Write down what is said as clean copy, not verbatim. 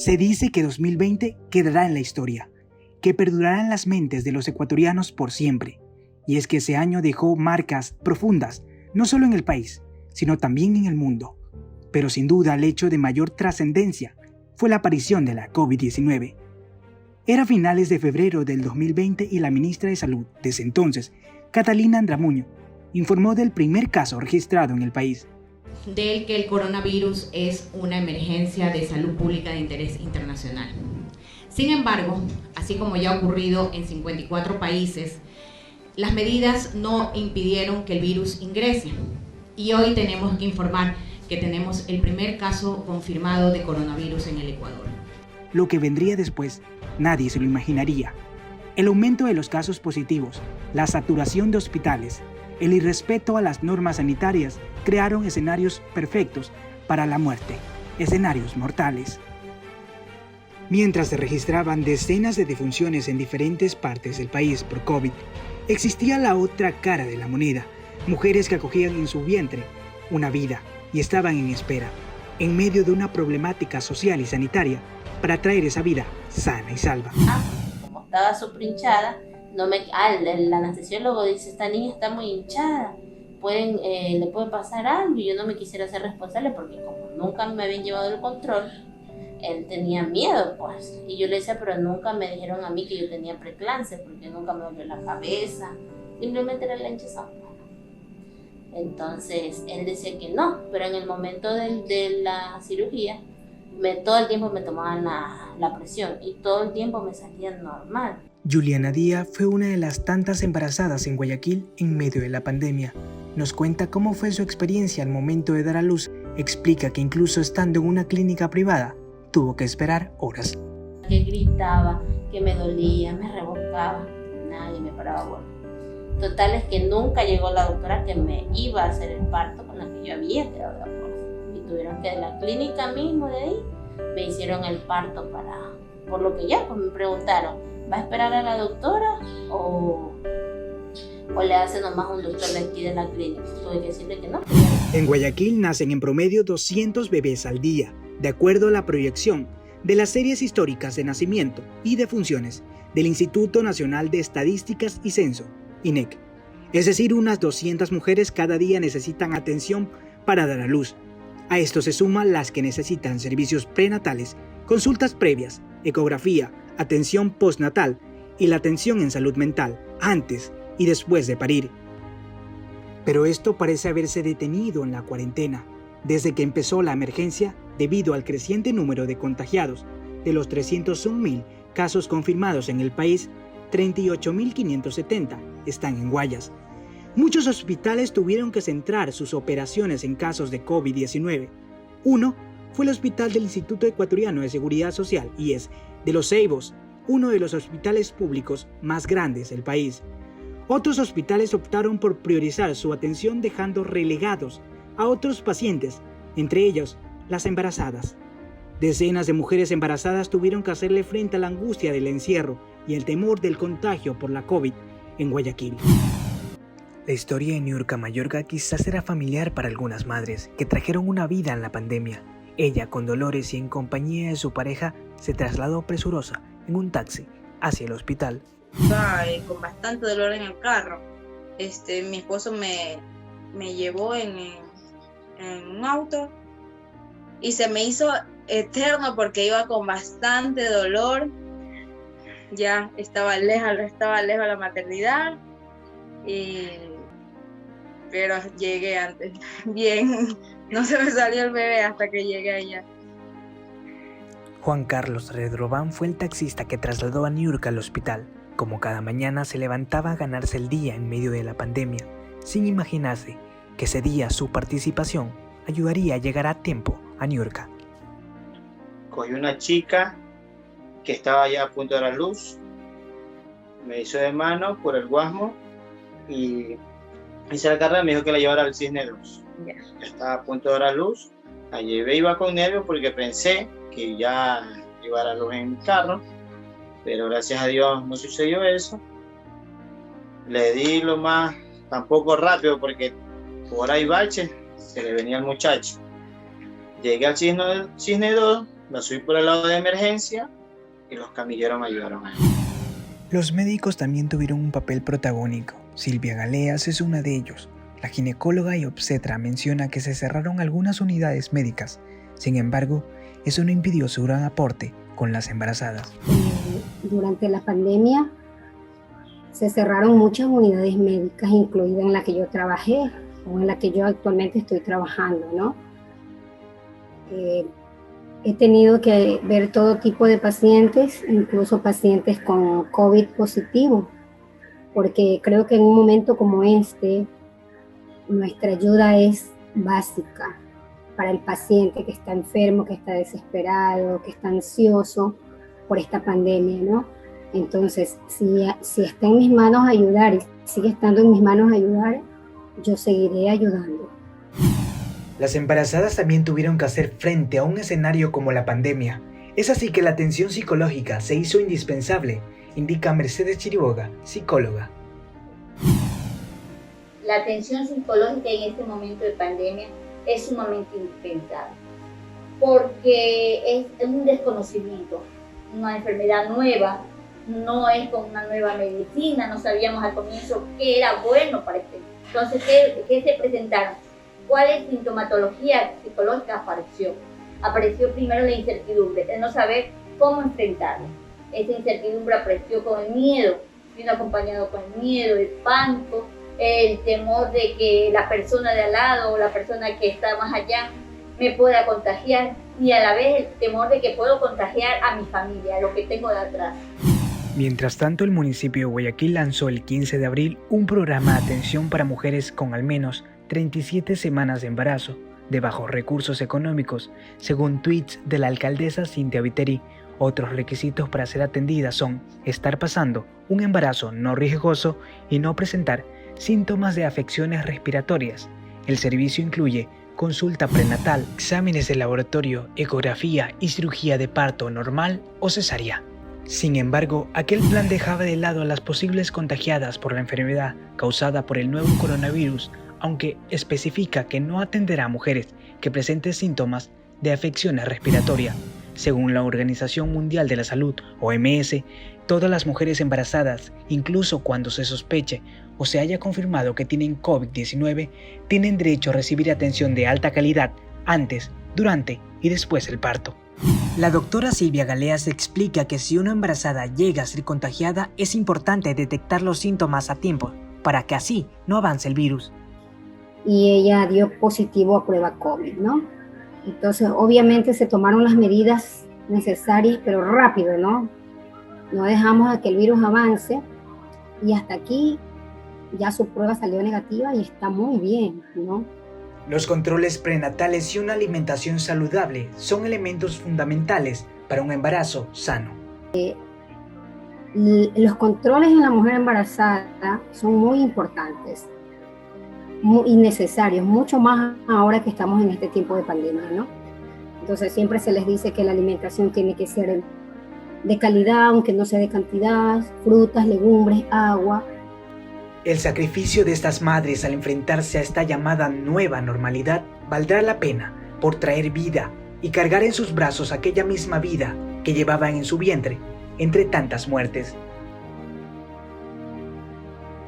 Se dice que 2020 quedará en la historia, que perdurará en las mentes de los ecuatorianos por siempre. Y es que ese año dejó marcas profundas, no solo en el país, sino también en el mundo. Pero sin duda el hecho de mayor trascendencia fue la aparición de la COVID-19. Era finales de febrero del 2020 y la ministra de Salud, desde entonces, Catalina Andramuño, informó del primer caso registrado en el país. Del que el coronavirus es una emergencia de salud pública de interés internacional. Sin embargo, así como ya ha ocurrido en 54 países, las medidas no impidieron que el virus ingrese. Y hoy tenemos que informar que tenemos el primer caso confirmado de coronavirus en el Ecuador. Lo que vendría después, nadie se lo imaginaría. El aumento de los casos positivos, la saturación de hospitales, el irrespeto a las normas sanitarias crearon escenarios perfectos para la muerte, escenarios mortales. Mientras se registraban decenas de defunciones en diferentes partes del país por COVID, existía la otra cara de la moneda, mujeres que acogían en su vientre una vida y estaban en espera, en medio de una problemática social y sanitaria, para traer esa vida sana y salva. Como estaba súper hinchada, el anestesiólogo dice, esta niña está muy hinchada, le puede pasar algo, y yo no me quisiera hacer responsable porque como nunca me habían llevado el control, él tenía miedo, pues. Y yo le decía, pero nunca me dijeron a mí que yo tenía preeclampsia, porque nunca me dolió la cabeza, simplemente era la hinchazón. Entonces, él decía que no, pero en el momento de la cirugía, todo el tiempo me tomaban la presión y todo el tiempo me salía normal. Juliana Díaz fue una de las tantas embarazadas en Guayaquil en medio de la pandemia. Nos cuenta cómo fue su experiencia al momento de dar a luz. Explica que incluso estando en una clínica privada, tuvo que esperar horas. Que gritaba, que me dolía, me revolcaba, nadie me paraba bola. Total es que nunca llegó la doctora que me iba a hacer el parto con la que yo había quedado de acuerdo. Y tuvieron que de la clínica mismo de ahí, me hicieron el parto por lo que ya, pues me preguntaron, ¿va a esperar a la doctora o le hace nomás un doctor de aquí de la clínica? Tuve que decirle que no. En Guayaquil nacen en promedio 200 bebés al día, de acuerdo a la proyección de las series históricas de nacimiento y defunciones del Instituto Nacional de Estadísticas y Censo, INEC. Es decir, unas 200 mujeres cada día necesitan atención para dar a luz. A esto se suman las que necesitan servicios prenatales, consultas previas, ecografía, atención postnatal y la atención en salud mental, antes y después de parir. Pero esto parece haberse detenido en la cuarentena, desde que empezó la emergencia debido al creciente número de contagiados. De los 301.000 casos confirmados en el país, 38.570 están en Guayas. Muchos hospitales tuvieron que centrar sus operaciones en casos de COVID-19. Uno fue el Hospital del Instituto Ecuatoriano de Seguridad Social, IES, de Los Ceibos, uno de los hospitales públicos más grandes del país. Otros hospitales optaron por priorizar su atención dejando relegados a otros pacientes, entre ellos las embarazadas. Decenas de mujeres embarazadas tuvieron que hacerle frente a la angustia del encierro y el temor del contagio por la COVID en Guayaquil. La historia de Niurka Mayorga quizás era familiar para algunas madres que trajeron una vida en la pandemia. Ella, con dolores y en compañía de su pareja, se trasladó presurosa en un taxi hacia el hospital. Estaba con bastante dolor en el carro. Mi esposo me llevó en un auto y se me hizo eterno porque iba con bastante dolor. Ya estaba lejos la maternidad, pero llegué antes. Bien, no se me salió el bebé hasta que llegué allá. Juan Carlos Redrobán fue el taxista que trasladó a Niurka al hospital. Como cada mañana se levantaba a ganarse el día en medio de la pandemia, sin imaginarse que ese día su participación ayudaría a llegar a tiempo a Niurka. Cogí una chica que estaba ya a punto de dar luz, me hizo de mano por el guasmo y hice la carrera, me dijo que la llevara al Cisne Luz. Yo estaba a punto de dar luz, la llevé, iba con nervios porque pensé que ya iba a dar luz en mi carro, pero gracias a Dios no sucedió eso. Le di lo más, tampoco rápido porque por ahí bache, se le venía al muchacho. Llegué al Cisne 2 Me subí por el lado de emergencia y los camilleros me ayudaron a él. Los médicos también tuvieron un papel protagónico. Silvia Galeas es una de ellos. La ginecóloga y obstetra menciona que se cerraron algunas unidades médicas. Sin embargo, eso no impidió su gran aporte con las embarazadas. Durante la pandemia se cerraron muchas unidades médicas, incluida en la que yo trabajé o en la que yo actualmente estoy trabajando, ¿no? He tenido que ver todo tipo de pacientes, incluso pacientes con COVID positivo, porque creo que en un momento como este, nuestra ayuda es básica para el paciente que está enfermo, que está desesperado, que está ansioso por esta pandemia, ¿no? Entonces, si está en mis manos ayudar y sigue estando en mis manos ayudar, yo seguiré ayudando. Las embarazadas también tuvieron que hacer frente a un escenario como la pandemia. Es así que la atención psicológica se hizo indispensable, indica Mercedes Chiriboga, psicóloga. La atención psicológica en este momento de pandemia es sumamente indispensable, porque es un desconocimiento, una enfermedad nueva, no es con una nueva medicina, no sabíamos al comienzo qué era bueno para este. Entonces, ¿qué se presentaron? ¿Cuál sintomatología psicológica apareció? Apareció primero la incertidumbre, el no saber cómo enfrentarla. Esa incertidumbre apareció con el miedo, vino acompañado con el miedo, el pánico, el temor de que la persona de al lado o la persona que está más allá me pueda contagiar, y a la vez el temor de que puedo contagiar a mi familia, a lo que tengo de atrás. Mientras tanto, el municipio de Guayaquil lanzó el 15 de abril un programa de atención para mujeres con al menos 37 semanas de embarazo, de bajos recursos económicos. Según tweets de la alcaldesa Cintia Viteri, otros requisitos para ser atendida son estar pasando un embarazo no riesgoso y no presentar síntomas de afecciones respiratorias. El servicio incluye consulta prenatal, exámenes de laboratorio, ecografía y cirugía de parto normal o cesárea. Sin embargo, aquel plan dejaba de lado a las posibles contagiadas por la enfermedad causada por el nuevo coronavirus, aunque especifica que no atenderá a mujeres que presenten síntomas de afecciones respiratorias. Según la Organización Mundial de la Salud, OMS, todas las mujeres embarazadas, incluso cuando se sospeche o se haya confirmado que tienen COVID-19, tienen derecho a recibir atención de alta calidad antes, durante y después del parto. La doctora Silvia Galeas explica que si una embarazada llega a ser contagiada, es importante detectar los síntomas a tiempo para que así no avance el virus. Y ella dio positivo a prueba COVID, ¿no? Entonces, obviamente se tomaron las medidas necesarias, pero rápido, ¿no? No dejamos a que el virus avance, y hasta aquí ya su prueba salió negativa y está muy bien, ¿no? Los controles prenatales y una alimentación saludable son elementos fundamentales para un embarazo sano. Los controles en la mujer embarazada son muy importantes y necesarios, mucho más ahora que estamos en este tiempo de pandemia, ¿no? Entonces siempre se les dice que la alimentación tiene que ser de calidad, aunque no sea de cantidad, frutas, legumbres, agua. El sacrificio de estas madres al enfrentarse a esta llamada nueva normalidad valdrá la pena por traer vida y cargar en sus brazos aquella misma vida que llevaban en su vientre entre tantas muertes.